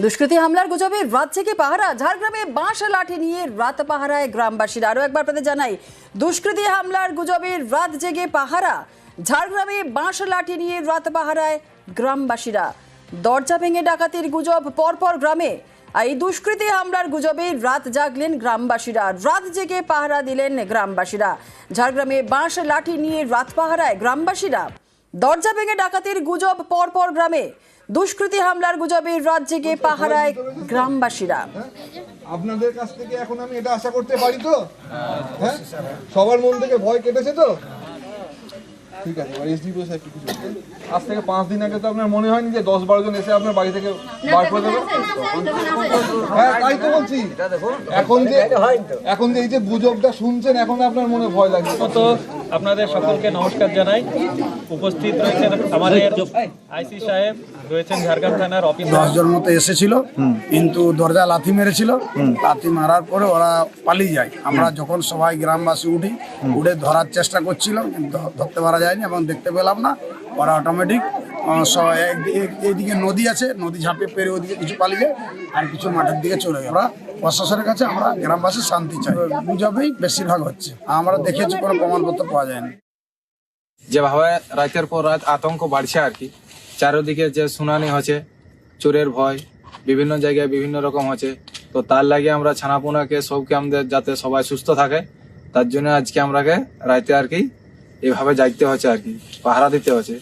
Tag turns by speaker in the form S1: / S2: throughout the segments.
S1: দুষ্কৃতী হামলার গুজবে রাত থেকে পাহারা, ঝাড়গ্রামে বাঁশ লাঠি নিয়ে রাত পাহারায় গ্রামবাসীরা। আরও একবার আপনাদের জানাই, দুষ্কৃতী হামলার গুজবে রাত জেগে পাহারা, ঝাড়গ্রামে বাঁশ লাঠি নিয়ে রাত পাহারায় গ্রামবাসীরা। দরজা ভেঙে ডাকাতির গুজব পরপর গ্রামে। এই দুষ্কৃতী হামলার গুজবে রাত জাগলেন গ্রামবাসীরা, রাত জেগে পাহারা দিলেন গ্রামবাসীরা। ঝাড়গ্রামে বাঁশ লাঠি নিয়ে রাত পাহারায় গ্রামবাসীরা। দরজা ভেঙে ডাকাতির গুজব পরপর গ্রামে। দুষ্কৃতী হামলার গুজবে রাত জেগে পাহারায় গ্রামবাসীরা।
S2: আপনাদের কাছ থেকে এখন আমি এটা আশা করতে পারি তো? হ্যাঁ, সবার মন থেকে ভয় কেটেছে তো? ঠিক আছে, এসডিপিও সাহেব কিছু বলছেন? আজ থেকে 5 দিন আগে তো আপনার মনে হয়নি যে 10-12 জন এসে আপনার বাড়ি থেকে বার করে দেবে? হ্যাঁ, তাই তো বলছি। এখন যে এই যে গুজবটা শুনছেন, এখন আপনার মনে ভয় লাগছে
S3: তো? আপনাদের সকলকে নমস্কার জানাই। উপস্থিত রয়েছেন আমাদের আইসি সাহেব, রয়েছেন ঝাড়গ্রাম থানার অফিস।
S4: 10 জন মতো এসেছিল, কিন্তু দরজা লাথি মেরেছিল। লাথি মারার পরে ওরা পালিয়ে যায়। আমরা যখন সবাই গ্রামবাসী উঠে ধরার চেষ্টা করছিলাম, কিন্তু ধরতে পারা যায়নি এবং দেখতে পেলাম না। ওরা অটোমেটিক এইদিকে নদী আছে, নদী ঝাঁপিয়ে পেরে ওদিকে কিছু পালিয়ে যায়, আর কিছু মাঠের দিকে চলে গেল। ওরা প্রশাসনের কাছে আমরা গ্রামবাসী শান্তি চাই। গুজবেই বেশিরভাগ হচ্ছে, আমরা দেখেছি কোনো প্রমাণপত্র পাওয়া যায়নি।
S5: যেভাবে রাতের পর রাত আতঙ্ক বাড়ছে আর কি, চারিদিকে যে শুনানি হচ্ছে, চোরের ভয় বিভিন্ন জায়গায় বিভিন্ন রকম হচ্ছে, তো তার লাগে আমরা ছানাপোনাকে সবকে আমাদের যাতে সবাই সুস্থ থাকে, তার জন্য আজকে আমরাকে রাতে আর কি এভাবে যাইতে হচ্ছে আর কি, পাহারা দিতে হচ্ছে।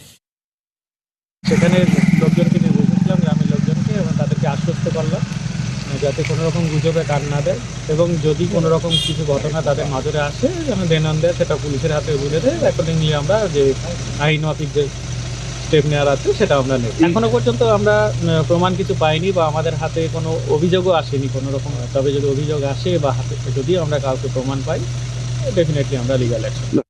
S3: সেখানে লোকজনকে নিয়ে বসেছিলাম, গ্রামের লোকজনকে, এবং তাদেরকে আশ্বস্ত করলাম যাতে কোনো রকম গুজবে কান না দেয়, এবং যদি কোনো রকম কিছু ঘটনা তাদের নজরে আসে যেন দেনান দেয়, সেটা পুলিশের হাতে তুলে দেয়। অ্যাকর্ডিংলি আমরা যে আইনওয়াতিক যে স্টেপ নেওয়ার আছে সেটা আমরা নেই। এখনো পর্যন্ত আমরা প্রমাণ কিছু পাইনি, বা আমাদের হাতে কোনো অভিযোগও আসেনি কোনো রকম। তবে যদি অভিযোগ আসে বা হাতে যদি আমরা কাউকে প্রমাণ পাই, ডেফিনেটলি আমরা লিগ্যাল অ্যাকশন